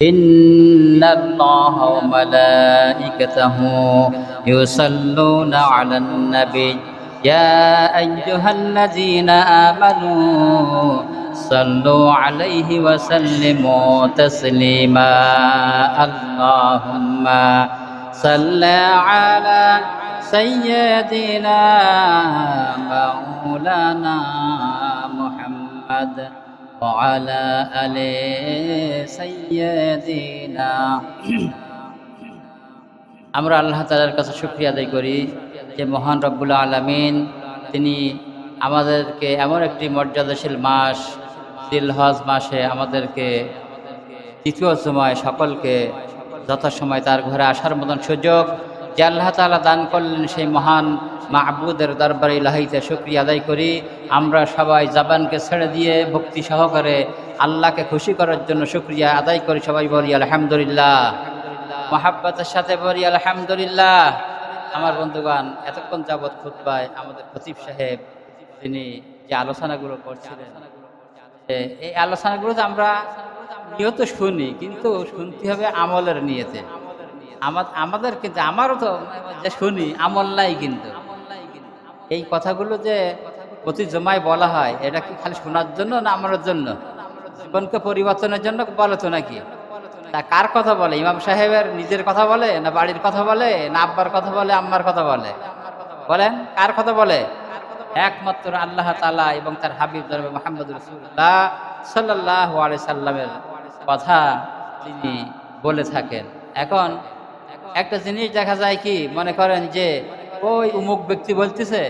إن الله وملائكته يصلون على النبي يا أيها الذين آمنوا صلوا عليه وسلموا تسليما اللهم صل على سيدنا مولانا محمد وعلى آل سيدنا আমরা আল্লাহ তাআলার কাছে শুকরিয়া আদায় করি যে মহান রব্বুল আলামিন তিনি আমাদেরকে এমন একটি মর্যাদাশীল মাস জিলহজ মাসে আমাদেরকে তৃতীয় জুমায় সকলকে যথাসময় তার ঘরে আসার মতন সুযোগ যে আল্লাহ তাআলা দান করলেন সেই মহান মাহবুদের দরবারে ইলাহিতে শুকরিয়া আদায় করি। আমরা সবাই জবানকে ছেড়ে দিয়ে ভক্তি সহকারে আল্লাহকে খুশি করার জন্য শুকরিয়া আদায় করি। সবাই বলি আলহামদুলিল্লাহ, মহাব্বতের সাথে বলি আলহামদুলিল্লাহ। আমার বন্ধুগণ, এতক্ষণ যাবৎ খুতবায় আমাদের খতিব সাহেব তিনি যে আলোচনাগুলো করছিলেন, এই আলোচনাগুলো আমরা নিয়ত শুনি, কিন্তু শুনতে হবে আমলের নিয়তে। আমাদের কিন্তু আমারও তো যে শুনি আমল নাই, কিন্তু এই কথাগুলো যে প্রতি জমায় বলা হয় এটা কি খালি শোনার জন্য না আমলের জন্য, জীবনকে পরিবর্তনের জন্য বলে তো নাকি? তা কার কথা বলে? ইমাম সাহেবের নিজের কথা বলে না বাড়ির কথা বলে না আব্বার কথা বলে আম্মার কথা বলে? বলেন কার কথা বলে? একমাত্র আল্লাহ তাআলা এবং তার হাবিব জনাব মুহাম্মদ রাসূলুল্লাহ সাল্লাল্লাহু আলাইহি সাল্লামের কথা তিনি বলে থাকেন। এখন একটা জিনিস দেখা যায় কি, মনে করেন যে ওই অমুক ব্যক্তি বলতেছে,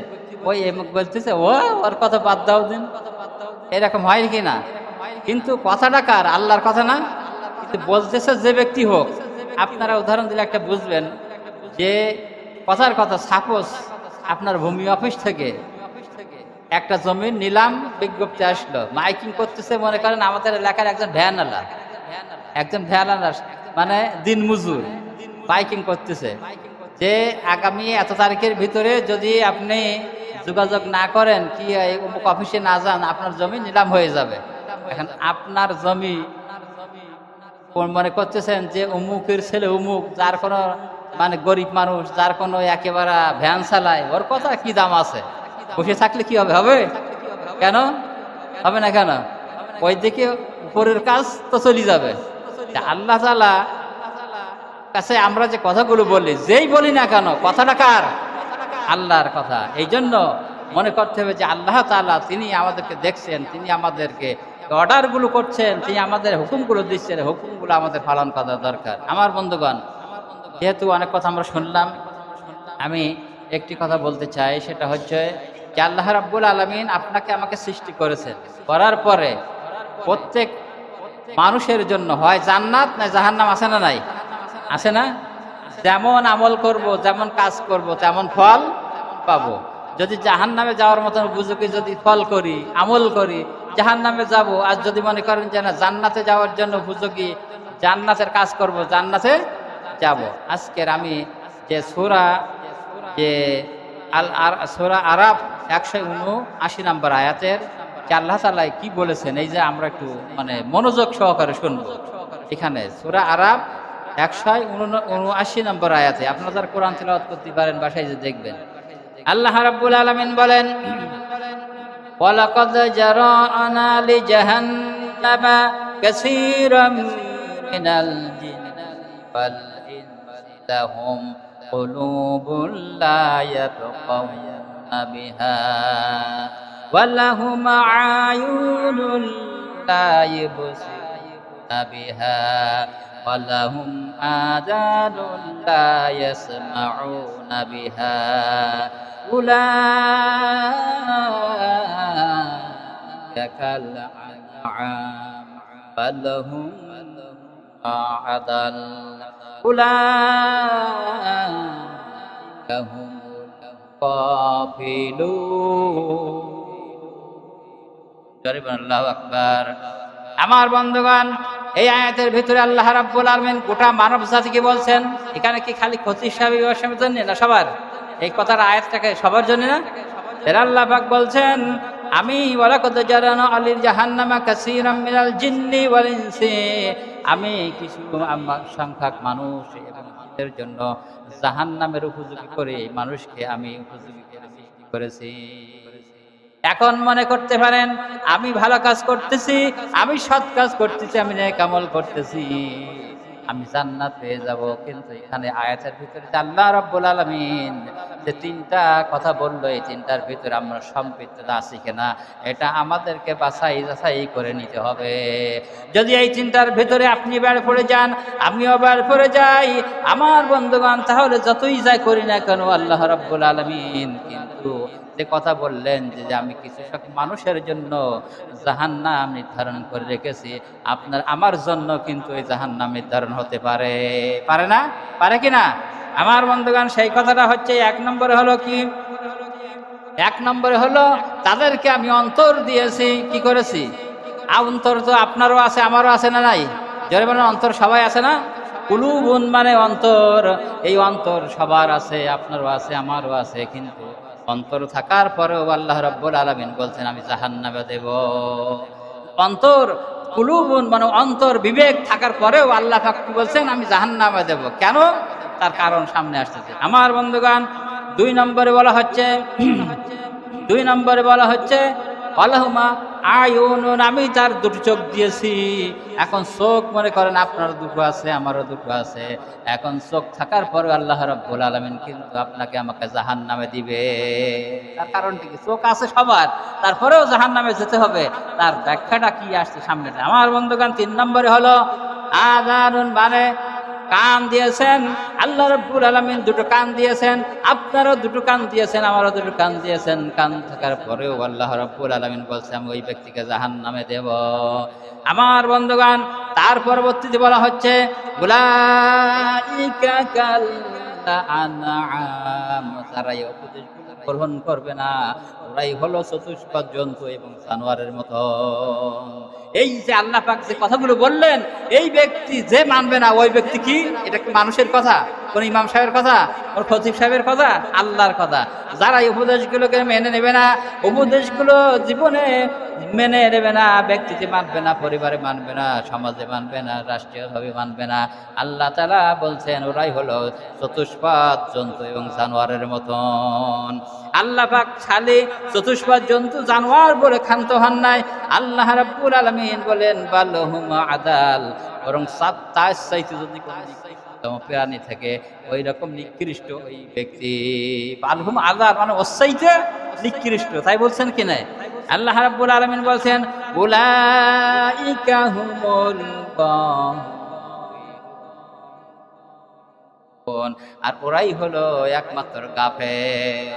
ওই অমুক বলতেছে, ওর কথা বাদ দাও দিন, এরকম হয় কি না? কিন্তু কথাটা কার? আল্লাহর কথা না? কিন্তু বলতেছে যে ব্যক্তি হোক। আপনারা উদাহরণ দিলে একটা বুঝবেন যে কথার কথা। সাপোজ আপনার ভূমি অফিস থেকে একটা জমির নিলাম বিজ্ঞপ্তি আসলো, মাইকিং করতেছে, মনে করেন আমাদের এলাকার একজন ভ্যানওয়ালা মানে দিন মজুর মাইকিং করতেছে যে আগামী এত তারিখের ভিতরে যদি আপনি যোগাযোগ না করেন, কি অমুক অফিসে না যান, আপনার জমি নিলাম হয়ে যাবে। এখন আপনার জমি মনে করতেছেন যে অমুকের ছেলে অমুক, যার কোনো মানে গরিব মানুষ, যার কোনো একেবারে ভ্যান চালায়, ওর কথা কি দাম আছে? বসে থাকলে কি হবে? হবে কেন? হবে না কেন? ওই দিকে উপরের কাজ তো চলে যাবে। আল্লাহ তাআলা কাছে আমরা যে কথাগুলো বলি, যেই বলি না কেন, কথাটা কার? আল্লাহর কথা। এই জন্য মনে করতে হবে যে আল্লাহ তাআলা তিনি আমাদেরকে দেখছেন, তিনি আমাদেরকে অর্ডারগুলো করছেন, তিনি আমাদের হুকুমগুলো দিচ্ছেন, হুকুমগুলো আমাদের পালন করা দরকার। আমার বন্ধুগণ, যেহেতু অনেক কথা আমরা শুনলাম, আমি একটি কথা বলতে চাই, সেটা হচ্ছে যে আল্লাহ রাব্বুল আলামিন আপনাকে আমাকে সৃষ্টি করেছেন, করার পরে প্রত্যেক মানুষের জন্য হয় জান্নাত না জাহান্নাম, আছে না নাই? আছে না? যেমন আমল করব, যেমন কাজ করব, তেমন ফল পাবো। যদি জাহান্নামে যাওয়ার মতো বুঝুকি যদি ফল করি, আমল করি, জাহান্নামে যাব। আর যদি মনে করেন যে না জান্নাতে যাওয়ার জন্য বুঝুকি জান্নাতের কাজ করব, জান্নাতে যাব। আজকের আমি যে সূরা সূরা আরাফ 179 নম্বর আয়াতের যে আল্লাহ তাআলা কি বলেছেন, এই যে আমরা একটু মানে মনোযোগ সহকারে শুনবো। এখানে সূরা আরাফ 179 নম্বর আয়াতে, আপনারা যারা কোরআন তিলাওয়াত করতে পারেন বাসায় যে দেখবেন, আল্লাহ রাব্বুল আলামিন বলেন, ওয়ালাকাদ জারা'না লিজাহান্নামা কাসীরাম মিনাল জিন্নি ওয়াল ইনসি লাহুম কুলুবুন লা ইয়াফকাহুনা বিহা ওয়া লাহুম আ'য়ুনুন লা ইবসিরুনা বিহা ওয়া লাহুম আযানুন লা ইয়াসমা'উনা বিহা উলাইকা কাল আন'আম বাল হুম আ'দাল উলাইকা হুমুল গাফিলুন। জোরে বলেন আল্লাহু আকবার। আমার বন্ধুগণ, এই আয়াতের ভিতরে আল্লাহ রাব্বুল আলামিন গোটা মানব জাতিকে বলছেন। এখানে কি খালি খতিব সাহেবের জন্য না, সবার? এই কথার আয়াতটাকে সবার জন্য না? এর আল্লাহ পাক বলছেন, আমি ওয়ালাকাদ জারা'না আলিল জাহান্নামা কাসীরাম মিনাল জিন্নি ওয়াল ইনসি, আমি কিছু সংখ্যক মানুষ এবং এর জন্য জাহান্নামের উপযোগী করে মানুষকে আমি উপযোগী করে সৃষ্টি করেছি। এখন মনে করতে পারেন আমি ভালো কাজ করতেছি, আমি সৎ কাজ করতেছি, আমি নেক আমল করতেছি, আমি জান্নাত পেয়ে যাব। কিন্তু এখানে আয়াতের ভিতরে আল্লাহ রাব্বুল আলামিন যে তিনটা কথা বললো, এই তিনটার ভিতরে আমরা সম্পৃক্ততা আছি কিনা এটা আমাদেরকে বাছাই যাচাই করে নিতে হবে। যদি এই তিনটার ভিতরে আপনি বের পড়ে যান, আমিও বের পড়ে যাই আমার বন্ধুগণ, তাহলে যতই যাই করি না কেন আল্লাহ রাব্বুল আলামিন কিন্তু যে কথা বললেন যে আমি কিছু মানুষের জন্য জাহান্নাম নির্ধারণ করে রেখেছি, আপনার আমার জন্য কিন্তু এই জাহান্নাম নির্ধারণ হতে পারে, পারে না? পারে কিনা আমার বন্ধুগণ? সেই কথাটা হচ্ছে এক নম্বরে হলো কি, এক নম্বরে হলো তাদেরকে আমি অন্তর দিয়েছি। কি করেছি? অন্তর তো আপনারও আছে, আমারও আছে না নাই? জোরে বলেন, অন্তর সবাই আছে না? কুলুবুন মানে অন্তর, এই অন্তর সবার আছে, আপনারও আছে, আমারও আছে। কিন্তু অন্তর থাকার পরেও আল্লাহ রাব্বুল আলামিন বলছেন আমি জাহান্নামে দেব। অন্তর কুলুবুন মানে অন্তর, বিবেক থাকার পরেও আল্লাহ পাক বলছেন আমি জাহান্নামে দেব। কেন? তার কারণ সামনে আসতেছে আমার বন্ধুগণ। দুই নম্বরে বলা হচ্ছে, দুই নম্বরে বলা হচ্ছে আল্লাহুমা আয়ুনুন, আমি তার দুটো চোখ দিয়েছি। এখন চোখ মনে করেন আপনার দুটো আছে, আমারও দুটো আছে। এখন চোখ থাকার পরে আল্লাহ রাব্বুল আলামিন কিন্তু আপনাকে আমাকে জাহান্নামে দিবে। তার কারণটা কি? চোখ আছে সবার, তারপরেও জাহান্নামে যেতে হবে। তার ব্যাখ্যাটা কি আসছে সামনে আমার বন্ধুগণ। তিন নম্বরে হলো আযানুন মানে কান দিয়েছেন আল্লাহ রাব্বুল আলামিন, দুটো কান দিয়েছেন, আপনারও দুটো কান দিয়েছেন, আমারও দুটো কান দিয়েছেন। কান থাকার পরেও আল্লাহ রাব্বুল আলামিন বলছে আমি ওই ব্যক্তিকে জাহান্নামে দেব আমার বন্ধুগণ। তার পরবর্তীতে বলা হচ্ছে উলাইকা কাল আনআম, যারা এই উপদেশগুলো গ্রহণ করবে না ওরাই হলো চতুষ্পদ জন্তু এবং জানোয়ারের মতো। এই যে আল্লাহ পাক যে কথাগুলো বললেন, এই ব্যক্তি যে মানবে না ওই ব্যক্তি কি? এটা কি মানুষের কথা, কোন ইমাম সাহেবের কথা, কোন খতিব সাহেবের কথা? আল্লাহর কথা। যারা এই উপদেশগুলোকে মেনে নেবে না, উপদেশগুলো জীবনে মেনে নেবে না, ব্যক্তিতে মানবে না, পরিবারে মানবে না, সমাজে মানবে না, রাষ্ট্রীয়ভাবে মানবে না, আল্লাহ তাআলা বলছেন ওরাই হলো চতুষ্পদ জন্তু এবং জানোয়ারের মতন। আল্লাহ পাক খালি চতুষ্পদ জন্তু জানোয়ার বলে ক্ষান্ত হন নাই। আল্লাহ রাব্বুল আলামিন বলেন বালহুম আদাল, বরং তার চাইতে যদি প্রাণী থেকে ওই রকম নিকৃষ্ট ওই ব্যক্তি। বালহুম আদাল মানে ওর চাইতে নিকৃষ্ট, তাই বলছেন কি না? আল্লাহ রাব্বুল আলামিন বলছেন উলাইকা হুমুল গাফিলুন, আর ওরাই হলো একমাত্র গাফেল।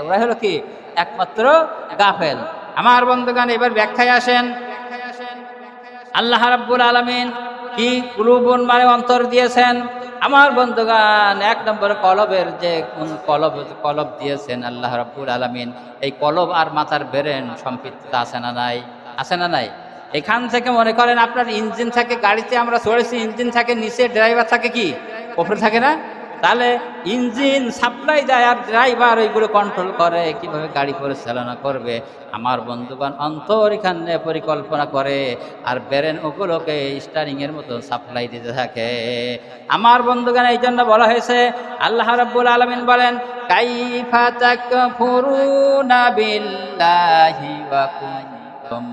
ওরাই হলো কি? একমাত্র গাফেল। আমার বন্ধুগণ এবার ব্যাখ্যায় আসেন। আল্লাহ রাব্বুল আলামিন কি কুলুবুন মানে অন্তর দিয়েছেন আমার বন্ধুগণ। এক নম্বরে কলবের যে কলব দিয়েছেন আল্লাহ রাব্বুল আলামিন, এই কলব আর মাথার ব্রেন সম্পৃক্ততা আছে না নাই? আছে না নাই? এখান থেকে মনে করেন আপনার ইঞ্জিন থাকে, গাড়িতে আমরা চড়েছি, ইঞ্জিন থাকে নিচে, ড্রাইভার থাকে কি উপরে থাকে না? তাহলে ইঞ্জিন সাপ্লাই দেয় আর ড্রাইভার ওইগুলো কন্ট্রোল করে কিভাবে গাড়ি পরিচালনা করবে। আমার বন্ধুগণ অন্তর এখানে পরিকল্পনা করে আর ব্রেন ওগুলোকে স্টারিং এর মতো সাপ্লাই দিতে থাকে আমার বন্ধুগণ। এই জন্য বলা হয়েছে আল্লাহ রাব্বুল আলামিন বলেন কাইফা তাকফুরুনা বিল্লাহি ওয়া কুনতুম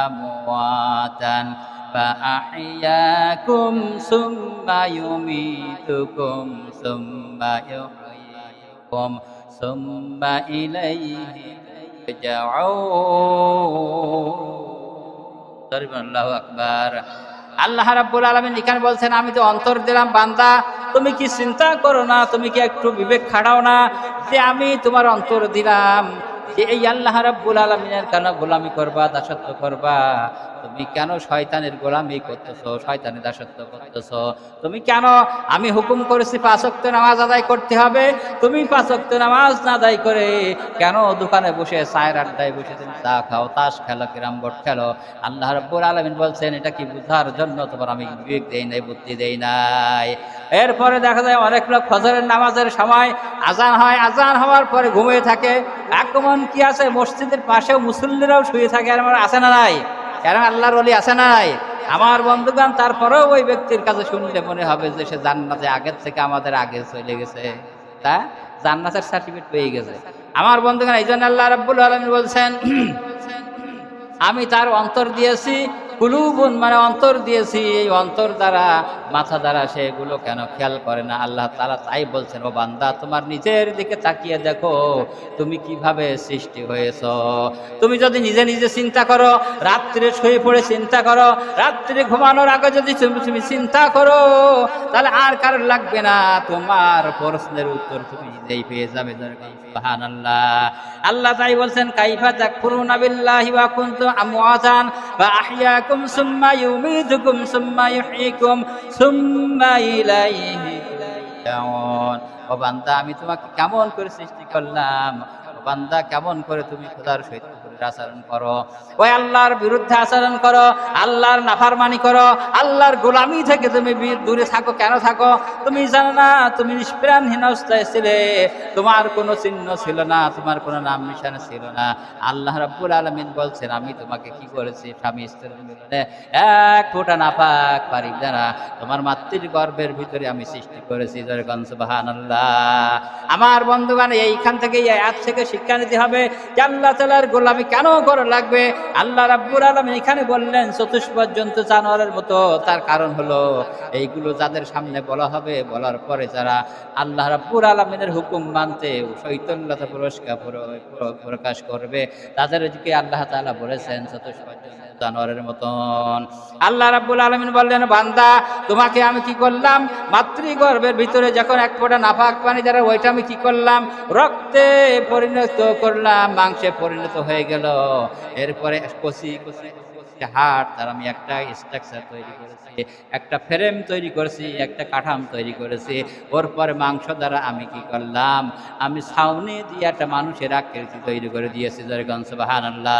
আমওয়াতান فأحياكم ثم يميتكم ثم يحييكم ثم إليه ترجعون। আল্লাহু আকবার। আল্লাহ রাব্বুল আলামিন এখানে বলছেন আমি তো অন্তর দিলাম বান্দা, তুমি কি চিন্তা করো না, তুমি কি একটু বিবেক খাটাও না যে আমি তোমার অন্তর দিলাম, যে এই আল্লাহ রাব্বুল আলামিনের কেন গোলামি করবা, দাসত্ব করবা? তুমি কেন শয়তানের গোলামি করতেছো, শয়তানের দাসত্ব করতেছো? তুমি কেন, আমি হুকুম করেছি 5 ওয়াক্ত নামাজ আদায় করতে হবে, তুমি 5 ওয়াক্ত নামাজ না আদায় করে কেন দোকানে বসে চায়ের আড্ডায় বসে তুমি চা খাও, তাস খেলো, ক্যারাম বোর্ড খেলো? আল্লাহ রাব্বুল আলামিন বলছেন এটা কি বুঝার জন্য তোমার আমি বিবেক দেই নাই, বুদ্ধি দেই নাই। এরপরে দেখা যায় অনেক লোক ফজরের নামাজের সময় আজান হয়, আজান হওয়ার পরে ঘুমিয়ে থাকে। এমন কি আছে মসজিদের পাশেও মুসল্লিরাও শুয়ে থাকে, আর আছে না নাই? কারণ আল্লাহর ওলি আছে না নাই? আমার বন্ধুগণ, তারপরেও ওই ব্যক্তির কাছে শুনলে মনে হবে যে সে জান্নাতে আগের থেকে আমাদের আগে চলে গেছে, তা জান্নাতের সার্টিফিকেট পেয়ে গেছে। আমার বন্ধুগণ, এই জন্য আল্লাহ রাব্বুল আলামিন বলছেন, আমি তার অন্তর দিয়েছি, কুলুবুন মানে অন্তর দিয়েছি, এই অন্তর দ্বারা মাথা দ্বারা সেগুলো কেন খেয়াল করে না। আল্লাহ তাআলা তাই বলছেন, ও বান্দা তোমার নিজের দিকে তাকিয়ে দেখো তুমি কিভাবে সৃষ্টি হয়েছ। তুমি যদি নিজে নিজে চিন্তা করো, রাত্রে শুয়ে পড়ে চিন্তা করো, রাত্রে ঘুমানোর আগে যদি তুমি চিন্তা করো, তাহলে আর কারণ লাগবে না, তোমার প্রশ্নের উত্তর তুমি নিজেই পেয়ে যাবে। সুবহানাল্লাহ। আল্লাহ তাই বলছেন, কাইফা তাকফুরুনা বিল্লাহি ওয়া কুনতুম আমওয়াতান ওয়া আহইয়াকুম সুম্মা ইউমীতুকুম সুম্মা ইহয়িকুম সুম্মা ইলাইহি তুরজাউন। ও বান্দা, আমি তোমাকে কেমন করে সৃষ্টি করলাম, ও বান্দা কেমন করে তুমি খোদার সহিত আচরণ করো, ওই আল্লাহর বিরুদ্ধে আচরণ করো, আল্লাহর নাফরমানি করো, আল্লাহর গোলামি থেকে তুমি দূরে থাকো। কেন থাকো? তুমি জানো না তুমি নিষ্প্রাণহীন অবস্থায় ছিলে, তোমার কোনো চিহ্ন ছিল না, তোমার কোনো নাম নিশানা ছিল না। আল্লাহ রাব্বুল আলামিন বলছেন, আমি তোমাকে কি করেছি? স্বামী স্ত্রীর মিলনে এক ফোঁটা নাপাক পানি দ্বারা তোমার মাতৃর গর্ভের ভিতরে আমি সৃষ্টি করেছি। সুবহানাল্লাহ। আমার বন্ধুগণ, এইখান থেকে এই আয়াত থেকে শিক্ষা নিতে হবে যে আল্লাহ তাআলার গোলামি কেন করা লাগবে। আল্লাহ রাব্বুল আলামিন এখানে বললেন চতুষ্পদ জন্তু জানোয়ারের মতো, তার কারণ হলো এইগুলো যাদের সামনে বলা হবে, বলার পরে যারা আল্লাহ রাব্বুল আলামিনের হুকুম মানতে শৈতন্যতা প্রকাশ করবে, তাদেরকে আল্লাহ তাআলা বলেছেন চতুষ্পদ জন্তু জানোয়ারের মতন। আল্লাহ রাব্বুল আলামিন বললেন, বান্দা তোমাকে আমি কি করলাম? মাতৃগর্ভের ভিতরে যখন এক ফোঁটা নাপাক পানি দ্বারা ওইটা আমি কি করলাম? রক্তে পরিণত করলাম, মাংসে পরিণত হয়ে গেল। এরপরে কচি কচি হাড় তার আমি একটা স্ট্রাকচার তৈরি করেছি, একটা ফ্রেম তৈরি করেছি, একটা কাঠাম তৈরি করেছি। ওর পরে মাংস দ্বারা আমি কি করলাম? আমি ছাউনি দিয়ে একটা মানুষের আকৃতি তৈরি করে দিয়েছি। সুবহানাল্লাহ।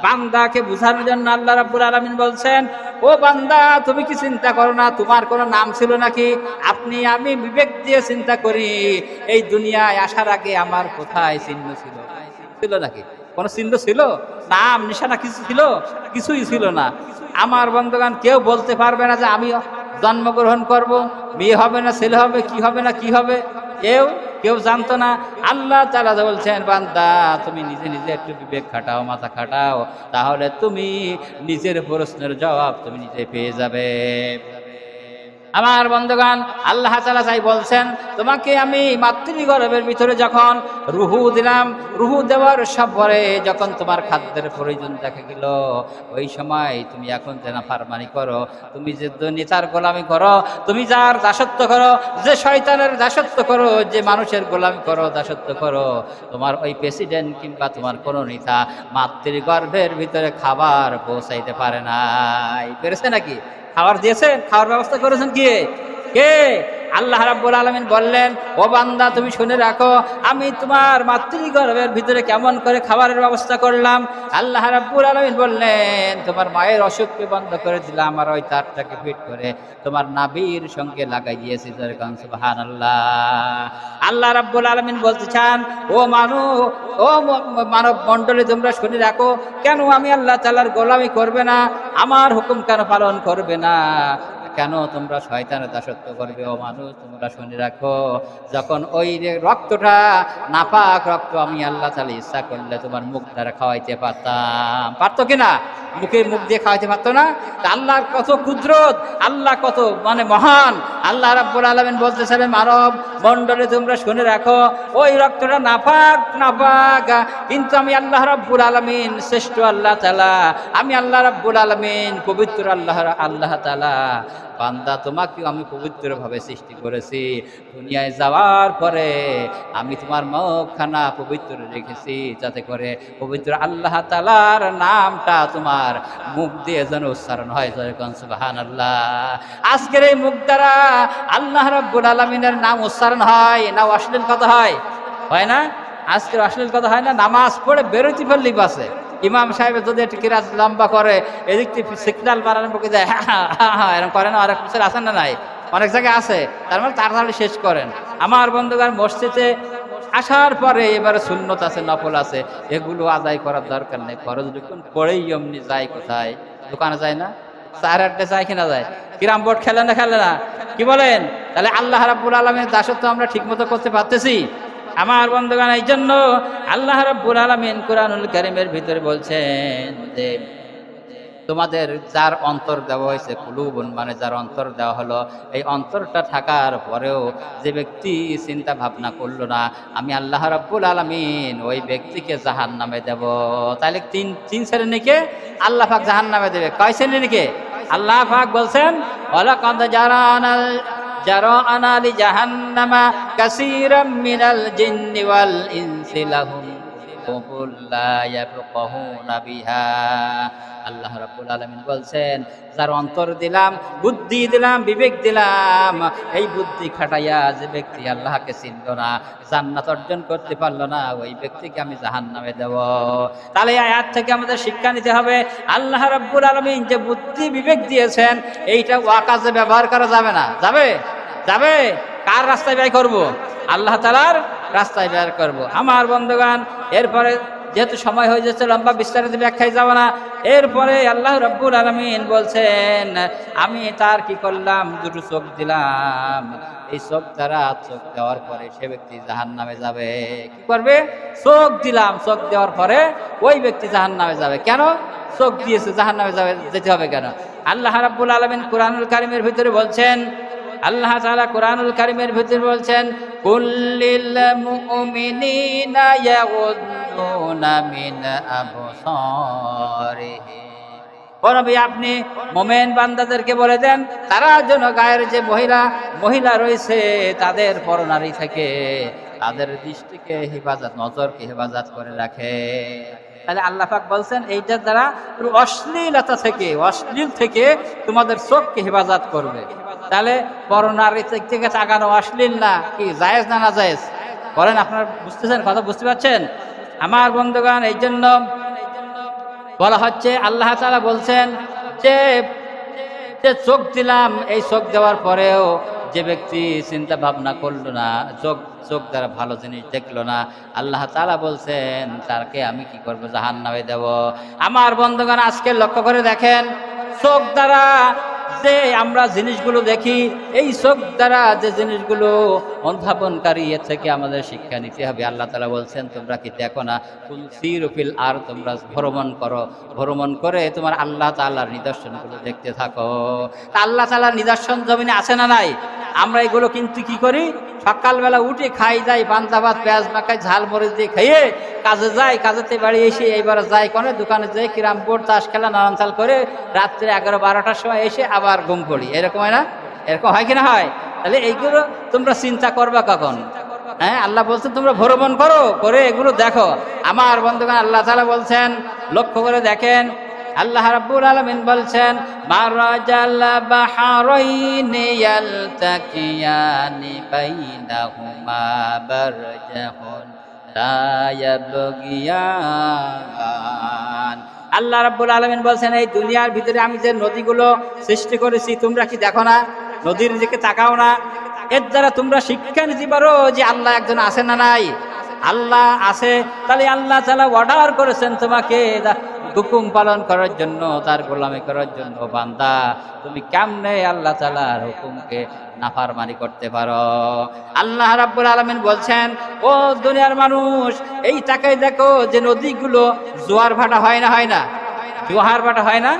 বান্দাকে বুঝানোর জন্য আল্লাহ রাব্বুল আলামিন বলছেন, ও বান্দা তুমি কি চিন্তা করো না তোমার কোনো নাম ছিল নাকি? আপনি আমি বিবেক দিয়ে চিন্তা করি, এই দুনিয়ায় আসার আগে আমার কোথায় চিহ্ন ছিল? ছিল নাকি? কোন চিহ্ন ছিল? নাম নিশানা কিছু ছিল? কিছুই ছিল না। আমার বন্ধুগণ, কেউ বলতে পারবে না যে আমি জন্মগ্রহণ করব, মেয়ে হবে না ছেলে হবে, কি হবে না কি হবে, কেউ জানতো না। আল্লাহ তাআলা বলছেন, বান্দা তুমি নিজে নিজে একটু বিবেক খাটাও, মাথা খাটাও, তাহলে তুমি নিজের প্রশ্নের জবাব তুমি নিজে পেয়ে যাবে। আমার বন্ধুগণ, আল্লাহ তাআলা তাই বলছেন, তোমাকে আমি মাতৃগর্ভের ভিতরে যখন রুহু দিলাম, রুহু দেওয়ার সব পরে যখন তোমার খাদ্যের প্রয়োজন দেখা গেল, ওই সময় তুমি এখন যে নাফরমানি করো, তুমি যে নেতার গোলামি করো, তুমি যার দাসত্ব করো, যে শয়তানের দাসত্ব করো, যে মানুষের গোলামি করো, দাসত্ব করো, তোমার ওই প্রেসিডেন্ট কিংবা তোমার কোনো নেতা মাতৃগর্ভের ভিতরে খাবার পৌঁছাইতে পারে নাই। পেরেছে নাকি? খাবার দিয়েছেন? খাওয়ার ব্যবস্থা করেছেন কে? আল্লাহ রাব্বুল আলামিন বললেন, ও বান্দা তুমি শুনে রাখো, আমি তোমার মাতৃগর্ভের ভিতরে কেমন করে খাবারের ব্যবস্থা করলাম। আল্লাহ রাব্বুল আলামিন বললেন, তোমার মায়ের অসুখকে বন্ধ করে দিলাম, আর ওই তারটাকে ফিট করে তোমার নাভির সঙ্গে লাগাই দিয়েছি। সুবহানাল্লাহ। আল্লাহ রাব্বুল আলামিন বলতে চান, ও মানব মণ্ডলী তোমরা শুনে রাখো, কেন আমি আল্লাহ তাআলার গোলামি করবে না? আমার হুকুম কেন পালন করবে না? কেন তোমরা শয়তানের দাসত্ব করবে? ও মানুষ তোমরা শুনে রাখো, যখন ওই রক্তটা নাপাক রক্ত আমি আল্লাহ তাআলা ইচ্ছা করলে তোমার মুখ দ্বারা খাওয়াইতে পারতাম। পারতো কিনা? মুখ দিয়ে খাওয়াইতে পারতো না? আল্লাহর কত কুদরত, আল্লাহ কত মহান। আল্লাহ রাব্বুল আলামিন বলতেছিলেন, মানব মণ্ডলী তোমরা শুনে রাখো, ওই রক্তটা নাপাক, কিন্তু আমি আল্লাহ রাব্বুল আলামিন শ্রেষ্ঠ আল্লাহ তাআলা, আমি আল্লাহ রাব্বুল আলামিন পবিত্র আল্লাহ তাআলা। বান্দা তোমাকেও আমি পবিত্রভাবে সৃষ্টি করেছি। দুনিয়ায় যাওয়ার পরে আমি তোমার মুখখানা পবিত্র রেখেছি, যাতে করে পবিত্র আল্লাহ তাআলার নামটা তোমার মুখ দিয়ে যেন উচ্চারণ হয়। সুবহানাল্লাহ। আজকের এই মুখ দ্বারা আল্লাহ রাব্বুল আলামিনের নাম উচ্চারণ হয় না অশ্লীল কথা হয়? হয় না? আজকের অশ্লীল কথা হয় না? নামাজ পড়ে বেরোতে পারলেই বাসে। ইমাম সাহেব যদি একটু কিরাত লম্বা করে, এদিক থেকে সিগনাল মারার মুখে যায়, এরকম করে না? অনেক কিছু আছেন না? নাই, অনেক জায়গায় আছে। তার মানে তাড়াতাড়ি শেষ করেন। আমার বন্ধুগণ, মসজিদে আসার পরে এবারে সুন্নত আছে, নফল আছে, এগুলো আদায় করার দরকার নেই। ফরজ যখন পড়েই এমনি যায়, কোথায়? দোকানে যায় না? 4 আটটা চায় কিনা যায়? কিরাম বোর্ড খেলে না খেলে না? কি বলেন? তাহলে আল্লাহ রাব্বুল আলামিনের দাসত্ব আমরা ঠিক মতো করতে পারতেছি? আমার বন্ধুগণ, এই জন্য আল্লাহ রাব্বুল আলামিন কুরআনুল কারীমের ভিতরে বলছেন যে তোমাদের যার অন্তর দেওয়া হয়েছে, কুলুবুন মানে যার অন্তর দেওয়া হলো, এই অন্তরটা থাকার পরেও যে ব্যক্তি চিন্তা ভাবনা করলো না, আমি আল্লাহ রাব্বুল আলামিন ওই ব্যক্তিকে জাহান্নামে দেব। তাহলে তিন শ্রেণীকে আল্লাহ পাক জাহান্নামে দেবে। কয় শ্রেণীকে? আল্লাহ পাক বলছেন ওয়ালাকাদ জারানা লিজাহান্নামা কাসীরাম মিনাল জিন্নি ওয়াল ইনসি লাহুম কুলুবুন লা ইয়াফকাহুনা বিহা। আল্লাহ রাব্বুল আলামিন বলছেন যার অন্তর দিলাম, বুদ্ধি দিলাম, বিবেক দিলাম, এই বুদ্ধি খাটাইয়া যে ব্যক্তি আল্লাহকে চিনল না, জান্নাত অর্জন করতে পারলো না, ওই ব্যক্তিকে আমি জাহান্নামে দেব। তাহলে এই আয়াত থেকে আমাদের শিক্ষা নিতে হবে আল্লাহ রাব্বুল আলামিন যে বুদ্ধি বিবেক দিয়েছেন এইটা ওয়াকাজে ব্যবহার করা যাবে না। যাবে? যাবে? কার রাস্তায় ব্যয় করব? আল্লাহ তাআলার রাস্তায় ব্যয় করব। আমার বন্ধুগণ, এরপরে যেহেতু সময় হয়ে যাচ্ছে, লম্বা বিস্তারিত ব্যাখ্যায় যাব না। এরপরে আল্লাহ রাব্বুল আলামিন বলছেন আমি তার কি করলাম? 2টো চোখ দিলাম। এই চোখ দ্বারা, চোখ দেওয়ার পরে সে ব্যক্তি জাহান্নামে যাবে। কি করবে? চোখ দিলাম, চোখ দেওয়ার পরে ওই ব্যক্তি জাহান্নামে যাবে। কেন? চোখ দিয়েছে, জাহান্নামে যেতে হবে কেন? আল্লাহ রাব্বুল আলামিন কুরআনুল কারীমের ভিতরে বলছেন, আল্লাহ তাআলা কুরআনুল কারীমের ভিতরে বলছেন কুল্লিল মুমিনিনা ইয়াগুদ্দুনা মিন আবসারিহিম। ও নবী, আপনি মুমিন বান্দাদেরকে বলে দেন তারা যেন গায়ের যে মহিলা রয়েছে তাদের পরনারী থেকে তাদের দৃষ্টিকে হেফাজত, নজরকে হেফাজত করে রাখে। তাহলে আল্লাহ পাক বলছেন এইটার দ্বারা অশ্লীলতা থেকে, অশ্লীল থেকে তোমাদের চোখকে হেফাজত করবে। তাহলে পরনারী থেকে তাকানো অশ্লীল না, কি জায়েজ না জায়েজ? বলেন, আপনারা বুঝতেছেন? কথা বুঝতে পারছেন? আমার বন্ধুগণ, এই জন্য বলা হচ্ছে আল্লাহ তাআলা বলছেন যে চোখ দিলাম, এই চোখ দেওয়ার পরেও যে ব্যক্তি চিন্তা ভাবনা করলো না, চোখ দ্বারা ভালো জিনিস দেখলো না, আল্লাহ তাআলা বলছেন তাকে আমি কি করবো? জাহান্নামে দেব। আমার বন্ধুগণ, আজকে লক্ষ্য করে দেখেন, চোখ দ্বারা যে আমরা জিনিসগুলো দেখি, এই চোখ দ্বারা যে জিনিসগুলো অনুধাবনকারী, এর থেকে আমাদের শিক্ষা নিতে হবে। আল্লাহ তাআলা বলছেন তোমরা কি দেখো না? তুলসিরু ফিল আর, তোমরা ভ্রমণ করো, ভ্রমণ করে তোমার আল্লাহ তাআলার নিদর্শনগুলো দেখতে থাকো। তা আল্লাহ তাআলার নিদর্শন জমিনে আছে না নাই? আমরা এগুলো কিন্তু কি করি? সকালবেলা উঠে খাই যাই, পান্তা ভাত, পেঁয়াজ মাখাই, ঝাল মরিচ দিয়ে খাইয়ে কাজে যাই, কাজেতে বাড়ি এসে এইবার যাই কোনে দোকানে যাই, কিরাম বোর্ড, তাস খেলা, নানান চাল করে রাত্রে 11-12টার সময় এসে আবার ঘুম পড়ি। এরকম হয় না? এরকম হয় কিনা হয়? তাহলে এইগুলো তোমরা চিন্তা করবা কখন? হ্যাঁ, আল্লাহ বলছেন তোমরা ভ্রমণ করো, করে এগুলো দেখো। আমার বন্ধুগণ, আল্লাহ তাআলা বলছেন লক্ষ্য করে দেখেন, আল্লাহ রাব্বুল আলামিন বলছেন মারাজাল বাহরাইনি ইয়ালতাকিয়ানি বাইনাহুমা বারজাহুন লা ইয়াবগিয়ান। আল্লাহ রাব্বুল আলামিন বলছেন এই দুনিয়ার ভিতরে আমি যে নদীগুলো সৃষ্টি করেছি তোমরা কি দেখো না? নদীর দিকে তাকাও না? এর দ্বারা তোমরা শিক্ষা নিতে পারো যে আল্লাহ একজন আছে না নাই? আল্লাহ আছে। তাহলে আল্লাহ তাআলা অর্ডার করেছেন তোমাকে হুকুম পালন করার জন্য, তার গোলামি করার জন্য। বান্দা, তুমি কেমনে আল্লাহ তাআলার হুকুমকে নাফরমানি করতে পারো? আল্লাহ রাব্বুল আলামিন বলছেন ও দুনিয়ার মানুষ, এই তাকাই দেখো যে নদীগুলো জোয়ার ভাটা হয় না? হয় না? জোয়ার ভাটা হয় না?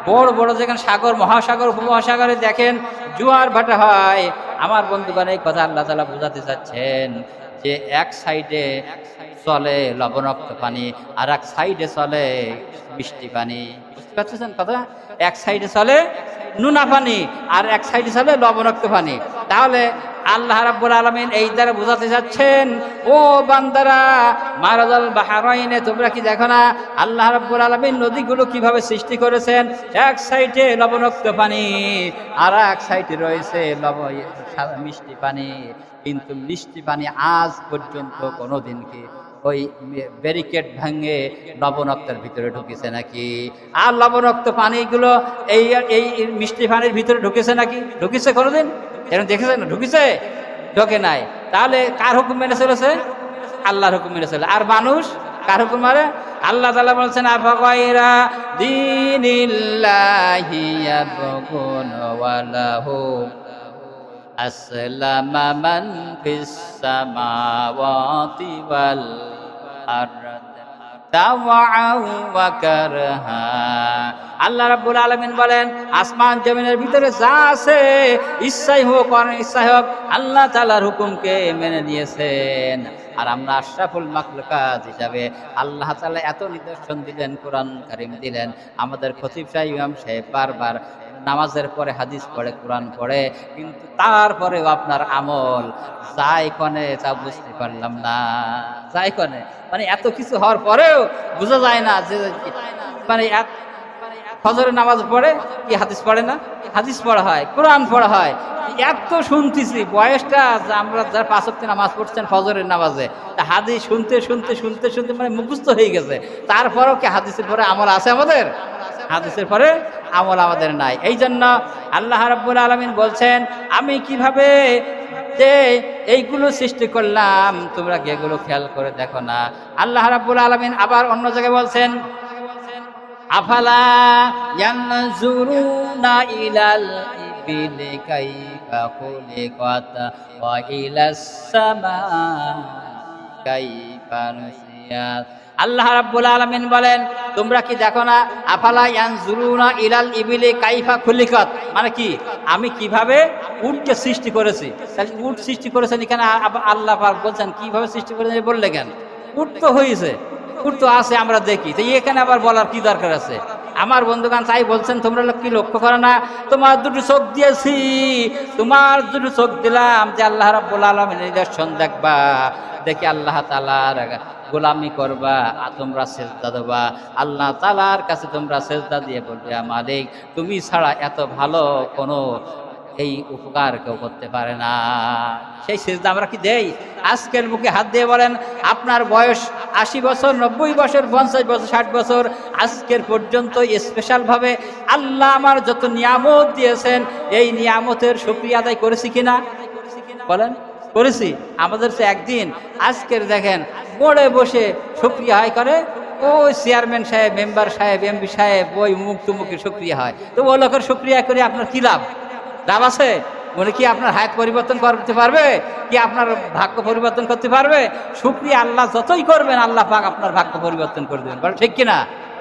বড় বড় যেখানে সাগর, মহাসাগর, উপমহাসাগরে দেখেন জোয়ার ভাটা হয়। আমার বন্ধুগণ, এই কথা আল্লাহ তাআলা বোঝাতে চাচ্ছেন যে এক সাইডে চলে লবণাক্ত পানি, আর এক সাইডে চলে মিষ্টি পানি। বুঝতে পারছেন কথা? এক সাইডে চলে নুনা পানি আর এক সাইডে চলে লবণাক্ত পানি। তাহলে আল্লাহ রাব্বুল আলামিন এই দ্বারা বোঝাতে যাচ্ছেন ও বান্দারা, মারাজাল বাহরাইনে তোমরা কি দেখো না? আল্লাহ রাব্বুল আলামিন নদীগুলো কিভাবে সৃষ্টি করেছেন। এক সাইডে লবণাক্ত পানি আর এক সাইডে রয়েছে মিষ্টি পানি। কিন্তু মিষ্টি পানি আজ পর্যন্ত কোনোদিন কি ওই ব্যারিকেড ভাঙে লবণাক্তের ভিতরে ঢুকেছে নাকি? আর লবণাক্ত পানিগুলো এই মিষ্টি পানির ভিতরে ঢুকেছে নাকি? ঢুকেছে কোনোদিন? এরকম দেখেছে না? ঢুকেছে? ঢোকে নাই। তাহলে কার হুকুম মেনে চলেছে? আল্লাহর হুকুম মেনে চলে। আর মানুষ কার হুকুম মারে? আল্লাহ তাআলা বলছেন আফাগায়রা দীনিল্লাহি ইয়াবগুন ওয়া লাহু আসলামা মান ফিস সামাওয়াতি ওয়াল আরদ তাওআউ ওয়া কারহা। আল্লাহ রাব্বুল আলামিন বলেন আসমান জমিনের ভিতরে যা আছে ইচ্ছাই হোক অনিচ্ছাই হোক আল্লাহ তাআলার হুকুমকে মেনে নিয়েছেন। আর আমরা আশরাফুল মাখলুকাত হিসাবে আল্লাহ তাআলা এত নিদর্শন দিলেন, কোরআন কারীম দিলেন। আমাদের খতিব সাহেব ইমাম সাহেব বারবার নামাজের পরে হাদিস পড়ে, কোরআন পড়ে, কিন্তু তারপরেও আপনার আমল যাই কনে তা বুঝতে পারলাম না। যাই কনে মানে এত কিছু হওয়ার পরেও বোঝা যায় না যে মানে ফজরের নামাজ পড়ে কি হাদিস পড়ে না? হাদিস পড়া হয়, কোরআন পড়া হয়। এত শুনতেছি, বয়সটা আমরা যারা 5 ওয়াক্ত নামাজ পড়ছেন ফজরের নামাজে, হাদিস শুনতে শুনতে শুনতে শুনতে মানে মুখস্থ হয়ে গেছে। তারপরেও কি হাদিসের পরে আমল আছে আমাদের? হাদিসের পরে আমল আমাদের নাই। এই জন্য আল্লাহ রাব্বুল আলামিন বলছেন আমি কিভাবে যে এইগুলো সৃষ্টি করলাম তোমরা কি এগুলো খেয়াল করে দেখো না? আল্লাহ রাব্বুল আলামিন আবার অন্য জায়গায় বলছেন আফালা ইয়ানজুরুনা ইলাল ইবিলি কাইফা খুলিকাত ওয়া ইলাস সামাই কাইফা নুসিয়াত। আল্লাহ রাব্বুল আলামিন বলেন তোমরা কি দেখো না? আফালা ইয়ানজুরুনা ইলাল ইবিলি কাইফা খুলিকাত মানে কি? আমি কিভাবে উটকে সৃষ্টি করেছি। তাহলে উট সৃষ্টি করেছেন এখানে আল্লাহ পাক বলছেন কিভাবে সৃষ্টি করেছেন বললে কেন? উট তো হয়েছে, উট তো আছে, আমরা দেখি। তো এখানে আবার বলার কি দরকার আছে? আমার বন্ধুগান তাই বলছেন তোমরা কি লক্ষ্য করো না? তোমার দুটো চোখ দিয়েছি, তোমার দুটো চোখ দিলাম যে আল্লাহ রাব্বুল আলামিনের নিদর্শন দেখবা, দেখে আল্লাহ তাআলার গোলামি করবা, আর তোমরা সেজদা দেবা। আল্লাহ তাআলার কাছে তোমরা সেজদা দিয়ে বলবে মালিক তুমি ছাড়া এত ভালো কোনো এই উপকার কেউ করতে পারে না। সেই সেজদা আমরা কি দেই? আজকের মুখে হাত দিয়ে বলেন আপনার বয়স 80 বছর, 90 বছর, 50 বছর, 60 বছর, আজকের পর্যন্ত স্পেশালভাবে আল্লাহ আমার যত নিয়ামত দিয়েছেন এই নিয়ামতের শুকরিয়া আদায় করেছি কিনা বলেন? করেছি। আমাদের তো একদিন আজকের দেখেন মোড়ে বসে শুকরিয়া হয় করে ওই চেয়ারম্যান সাহেব, মেম্বার সাহেব, এমপি সাহেব, ওই মুখ তুমুকের শুকরিয়া হয়। তো ও লোকের শুকরিয়া করে আপনার কি লাভ? লাভ আছে? মনে কি আপনার হায়াত পরিবর্তন করতে পারবে? কি আপনার ভাগ্য পরিবর্তন করতে পারবে? শুকরিয়া আল্লাহ যতই করবেন আল্লাহ পাক আপনার ভাগ্য পরিবর্তন করে দেবেন, বলে ঠিক কিনা?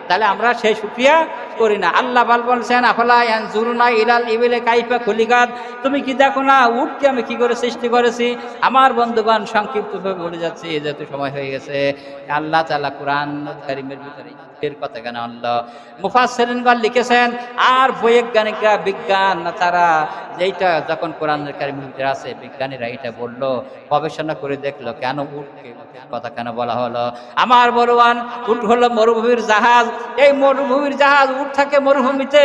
তাহলে আমরা সেই শুকরিয়া করি না। আল্লাহ বলছেন আফালা ইয়ানজুরুনা ইলাল ইবিলি কাইফা খুলিকাত তুমি কি দেখো না উটকে আমি কি করে সৃষ্টি করেছি? আমার বন্ধুগণ সংক্ষিপ্তভাবে বলে যাচ্ছে যেহেতু সময় হয়ে গেছে। আল্লাহ তাআলা কোরআন কারীমের ভিতরে এর কথা কেন আনলো? মুফাসসিরিনগণ লিখেছেন আর বৈজ্ঞানিকরা, বিজ্ঞান তারা যেটা যখন কোরআনের কারীমের ভিতরে আছে বিজ্ঞানীরা এটা বললো, গবেষণা করে দেখলো কেন উটকে কথা কেন বলা হলো। আমার বলবান উট হলো মরুভূমির জাহাজ। এই মরুভূমির জাহাজ উট থাকে মরুভূমিতে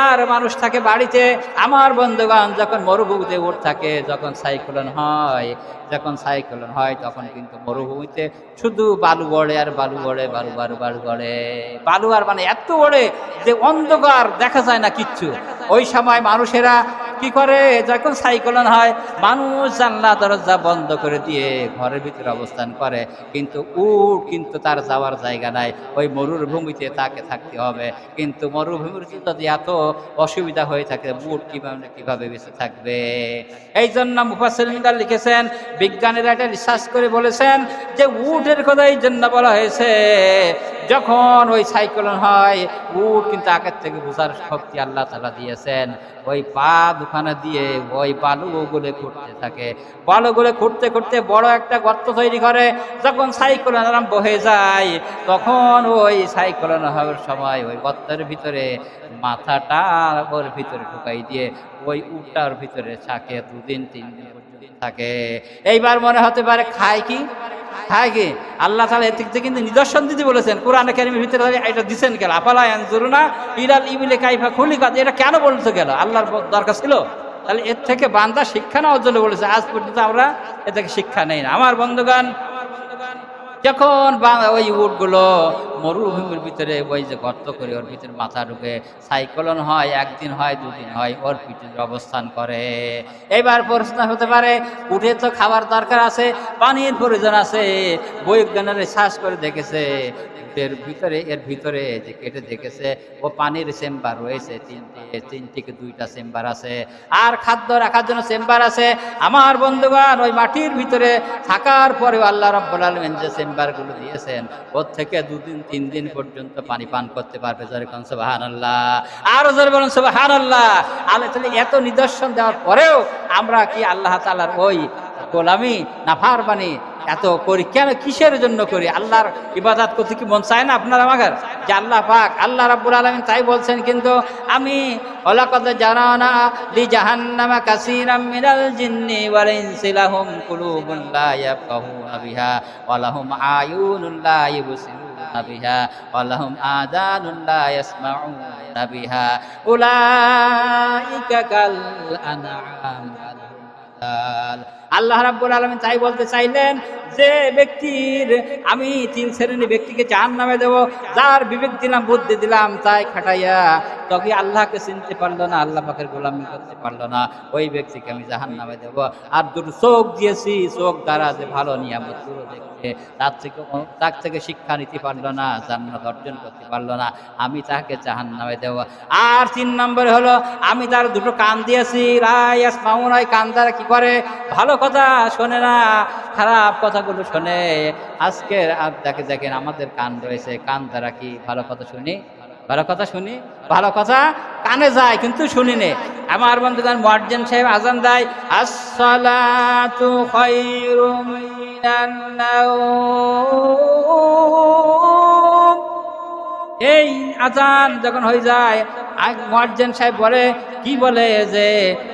আর মানুষ থাকে বাড়িতে। আমার বন্ধুগণ যখন মরুভূমিতে উট থাকে, যখন সাইক্লোন হয় তখন কিন্তু মরুভূমিতে শুধু বালু গড়ে আর বালু গড়ে, বালু গড়ে, বালু আর মানে এত গড়ে যে অন্ধকার দেখা যায় না কিচ্ছু। ওই সময় মানুষেরা কি করে? যখন সাইক্লোন হয় মানুষ জানলা দরজা বন্ধ করে দিয়ে ঘরের ভিতরে অবস্থান করে, কিন্তু উট কিন্তু তার যাওয়ার জায়গা নাই, ওই মরুভূমিতে তাকে থাকতে হবে। কিন্তু মরুভূমির যদি এত অসুবিধা হয়ে থাকে উট কিভাবে বেঁচে থাকবে? এই জন্য মুফাসসিরিনগণ লিখেছেন, বিজ্ঞানীরা এটা রিসার্চ করে বলেছেন যে উটের কথা এই জন্য বলা হয়েছে যখন ওই সাইক্লোন হয় উট কিন্তু আগের থেকে বোঝার শক্তি আল্লাহ তাআলা দিয়েছেন। ওই পা দুখানা দিয়ে ওই বালুগুলো খুঁড়তে থাকে, বালুগুলো খুঁড়তে খুঁড়তে বড় একটা গর্ত তৈরি করে। যখন সাইক্লোন আরম্ভ হয়ে যায় তখন ওই সাইক্লোন হওয়ার সময় ওই গর্তের ভিতরে মাথাটা ওর ভিতরে ঢুকাই দিয়ে ওই উটটার ভিতরে থাকে 2 দিন 3 দিন পর্যন্ত থাকে। এইবার মনে হতে পারে খায় কি? আল্লাহ তাআলা এর থেকে কিন্তু নিদর্শন দিতে বলেছেন কোরআনে কারীমের ভিতরে। এটা দিবেন কেন? আফালা ইয়ানজুরুনা ইলাল ইবিলি কাইফা খুলিকাত, এটা কেন বলতে গেল? আল্লাহর দরকার ছিল? তাহলে এর থেকে বান্দা শিক্ষা নেওয়ার জন্য বলেছে। আজ পর্যন্ত আমরা এর থেকে শিক্ষা নেই না। আমার বন্ধুগণ যখন ওই উটগুলো মরুভূমির ভিতরে ওই যে গর্ত করে ওর ভিতরে মাথা ঢুকে সাইক্লোন হয়, একদিন হয়, দুদিন হয়, ওর পিঠে অবস্থান করে। এবার প্রশ্ন হতে পারে, উঠে তো খাবার দরকার আছে, পানির প্রয়োজন আছে। বৈজ্ঞানিক রিসার্চ করে দেখেছে এর ভিতরে যে কেটে দেখেছে ও পানির চেম্বার রয়েছে তিন থেকে দুইটা চেম্বার আছে, আর খাদ্য রাখার জন্য চেম্বার আছে। আমার বন্ধুগণ, ওই মাটির ভিতরে থাকার পরেও আল্লাহ রাব্বুল আলামিন যে চেম্বারগুলো দিয়েছেন ওর থেকে 2 দিন 3 দিন পর্যন্ত পানি পান করতে পারবে। জোরে কোন সুবহানাল্লাহ, আরো জোরে বলুন সুবহানাল্লাহ। আল্লাহ তাআলা এত নিদর্শন দেওয়ার পরেও আমরা কি আল্লাহ তাআলার ওই গোলামি নাফরমানি এত করি কেন? কিসের জন্য করি? আল্লাহর ইবাদত করতে কি মন চায় না আপনার আমার? যে আল্লাহ পাক আল্লাহ রাব্বুল আলামিন তাই বলছেন, কিন্তু আমি ওয়ালাকাদ জারানা লি জাহান্নামা কাসীরাম মিনাল জিন্নি ওয়াল ইনসি লাহুম কুলুবুন লা ইয়াফকাহুনা বিহা ওয়া লাহুম আয়ুনুন লা ইবসিরুনা বিহা ওয়া লাহুম আযানুন লা ইয়াসমাউনা বিহা উলাইকা কাল আনআম। আল্লাহ রাব্বুল আলামিন তাই বলতে চাইলেন যে ব্যক্তির আমি 3 শ্রেণীর ব্যক্তিকে জাহান্নামে দেব, যার বিবেক দিলাম, বুদ্ধি দিলাম, তাই খাটাইয়া তবে আল্লাহকে চিনতে পারলো না, আল্লাহ পাকের গোলামি করতে পারলো না, ওই ব্যক্তিকে আমি জাহান্নামে দেব। আর দুটো চোখ দিয়েছি, চোখ দ্বারা যে ভালো নিয়ামতগুলো দেখছে তার থেকে শিক্ষা নিতে পারলো না, জান্নাত অর্জন করতে পারলো না, আমি তাকে জাহান্নামে দেব। আর 3 নম্বরে হলো আমি তার দুটো কান দিয়েছি, কান দ্বারা কি করে? ভালো কথা শোনে না, খারাপ কথাগুলো শোনে। আজকের আর দেখেন আমাদের কান রয়েছে, কান দ্বারা কি ভালো কথা শুনি? ভালো কথা শুনি, ভালো কথা কানে যায় কিন্তু শুনি নে। আমার বন্ধুগণ, মুয়াজ্জিন সাহেব আজান দেয়, আসসালাতু খায়রুম মিনান নাওম। এই আজান যখন হয়ে যায়, মুয়াজ্জিন সাহেব বলে, কি বলে যে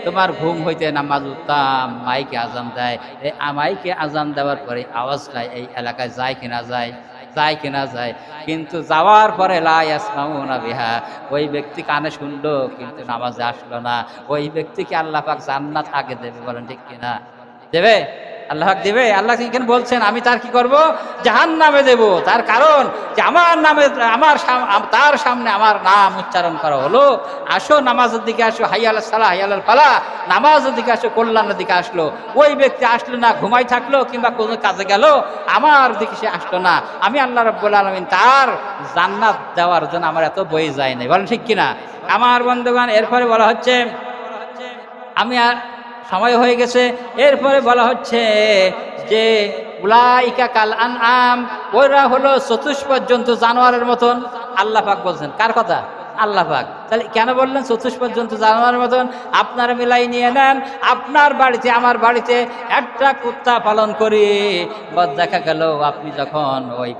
তোমার ঘুম হইতে নামাজ উঠতাম, মাইকে আজান দেয়। এই মাইকে আজান দেওয়ার পরে আওয়াজটা এই এলাকায় যায় কিনা যায়? যায় কিনা যায়? কিন্তু যাওয়ার পরে লা ইয়াসমাউনা বিহা, ওই ব্যক্তি কানে শুনলো কিন্তু নামাজে আসলো না, ওই ব্যক্তিকে আল্লাহ পাক জান্নাত আগে দেবে। বলেন ঠিক কিনা? দেবে? আল্লাহ পাক দেবে। আল্লাহ এখানে বলছেন আমি তার কি করব? জাহান্নামে দেব। তার কারণ যে আমার নামে তার সামনে আমার নাম উচ্চারণ করা হলো, আসো নামাজের দিকে আসো, হাইয়া আলাস সালাহ হাইয়া আলাল ফালাহ, নামাজের দিকে আসো, কল্যাণের দিকে আসলো। ওই ব্যক্তি আসলো না, ঘুমাই থাকলো কিংবা কোনো কাজে গেল, আমার দিকে সে আসলো না। আমি আল্লাহ রাব্বুল আলামিন তার জান্নাত দেওয়ার জন্য আমার এত বয়ে যায় নাই। বলেন ঠিক কিনা? আমার বন্ধুগণ, এরপরে বলা হচ্ছে আমি সময় হয়ে গেছে, এরপরে বলা হচ্ছে যে উলাইকা কাল আনআম, ওরা হলো চতুষ্পদ জন্তু, জানোয়ারের মতন। আল্লাহ পাক বলছেন, কার কথা? আল্লাহ পাক। তাহলে কেন বললেন চতুষ্পদ জন্তু, জানোয়ারের মতন? আপনারা মিলাই নিয়ে নেন, আপনার বাড়িতে আমার বাড়িতে একটা কুত্তা পালন করি, দেখা গেল আপনি যখন ওই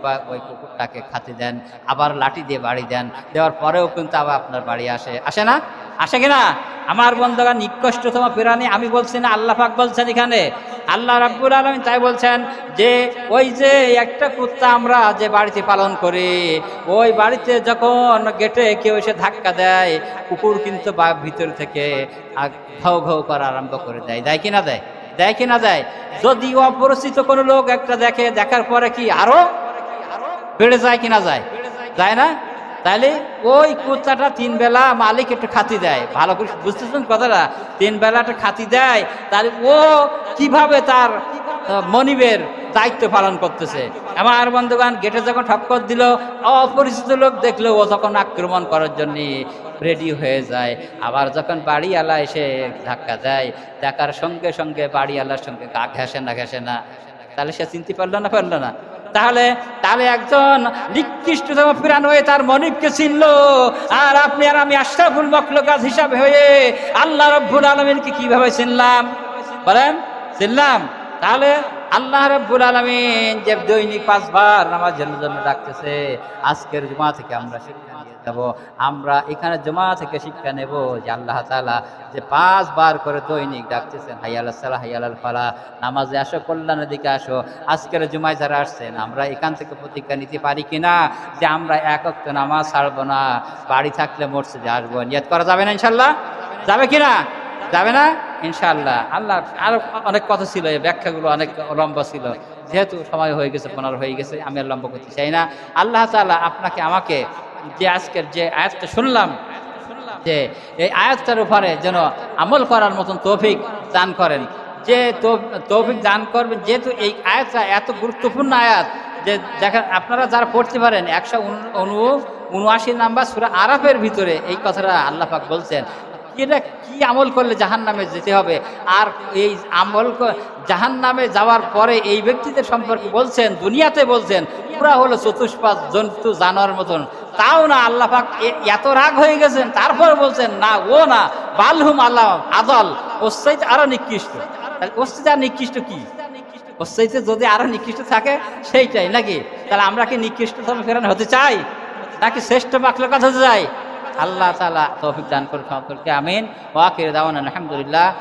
কুকুরটাকে খাতে দেন, আবার লাঠি দিয়ে বাড়ি দেন, দেওয়ার পরেও কিন্তু আবার আপনার বাড়ি আসে না? আসে কিনা? আমার বন্ধুগণ, নিকৃষ্টতম প্রাণী আমি বলছি না, আল্লাহ পাক বলছেন এখানে। আল্লাহ রাব্বুল আলামিন তাই বলছেন যে ওই যে একটা কুত্তা আমরা যে বাড়িতে পালন করি, ওই বাড়িতে যখন গেটে কেউ এসে ধাক্কা দেয়, কুকুর কিন্তু ভিতর থেকে ঘাউ ঘাউ করা আরম্ভ করে দেয়। দেয় কিনা দেয়? দেয় কিনা দেয়? যদি অপরিচিত কোনো লোক একটা দেখে, দেখার পরে কি আরো বেড়ে যায় কিনা যায়? যায় না? তাহলে ওই কুত্তাটা 3 বেলা মালিক একটু খাতি দেয়, ভালো করে বুঝতেছেন কথাটা? 3 বেলাটা খাতি দেয়, তাহলে ও কিভাবে তার মনিবের দায়িত্ব পালন করতেছে। আমার বন্ধুগণ, গেটে যখন ঠক্কর দিল, অপরিচিত লোক দেখলো, ও তখন আক্রমণ করার জন্য রেডি হয়ে যায়। আবার যখন বাড়িওয়ালা এসে ধাক্কা দেয়, দেখার সঙ্গে সঙ্গে বাড়িওয়ালার সঙ্গে গা ঘেঁষে না, তাহলে সে চিনতে পারলো না? তাহলে একজন নিকৃষ্টতম প্রাণ হয়ে তার মনিবকে চিনলো, আর আপনি আর আমি আশরাফুল মাখলুকাত হিসাবে হয়ে আল্লাহ রাব্বুল আলামিনকে কিভাবে চিনলাম? বলেন, চিনলাম? তাহলে আল্লাহ রাব্বুল আলামিন যে দৈনিক 5 বার নামাজের জন্য ডাকতেছে, আজকের জুমা থেকে আমরা শিক্ষা নিয়ে যাব। আমরা এখানে জুমা থেকে শিক্ষা নেব যে আল্লাহ তাআলা যে 5 বার করে দৈনিক ডাকতেছেন, হাইয়া আলাস সালাহ হাইয়া আলাল ফালাহ, নামাজে আসো, কল্যাণের দিকে আসো। আজকের জুমায় যারা আসছেন, আমরা এখান থেকে প্রতিজ্ঞা নিতে পারি কিনা যে আমরা এক ওয়াক্ত নামাজ ছাড়বো না, বাড়ি থাকলে মসজিদে আসবো? নিয়ত করা যাবে না ইনশাআল্লাহ? যাবে কিনা? যাবে না ইনশাআল্লাহ? আল্লাহ আরো অনেক কথা ছিল, এই ব্যাখ্যাগুলো অনেক লম্বা ছিল, যেহেতু সময় হয়ে গেছে, 15 হয়ে গেছে, আমি আর লম্বা করতে চাই না। আল্লাহ তাআলা আপনাকে আমাকে যে আজকের যে আয়াতটা শুনলাম, যে এই আয়াতটার উপরে যেন আমল করার মতন তৌফিক দান করেন, যে তৌফিক দান করবেন। যেহেতু এই আয়াতটা এত গুরুত্বপূর্ণ আয়াত, যে দেখেন আপনারা যারা পড়তে পারেন 179 নাম্বার সূরা আরাফের ভিতরে এই কথাটা আল্লাহ পাক বলছেন, এটা কি আমল করলে জাহান্নামে যেতে হবে, আর এই আমল জাহান্নামে যাওয়ার পরে এই ব্যক্তিদের সম্পর্কে বলছেন, দুনিয়াতে বলছেন পুরা হলো চতুষ্পাদ জন্তু জানোয়ার মতন, তাও না আল্লাহ পাক এত রাগ হয়ে গেছেন, তারপর বলছেন না ও না, বালহুম আল্লাহ আদল, ওর চাইতে আরো নিকৃষ্ট। তাহলে ওর চাইতে আর নিকৃষ্ট কি? ওর চাইতে যদি আরো নিকৃষ্ট থাকে সেইটাই নাকি? তাহলে আমরা কি নিকৃষ্ট ফেরান হতে চাই, নাকি শ্রেষ্ঠ মাখলুকাত হতে চাই? আল্লাহ তাআলা তৌফিক দান করুন সকলকে, আমিন। ওয়া আখিরু দাওয়ানা আলহামদুলিল্লাহ।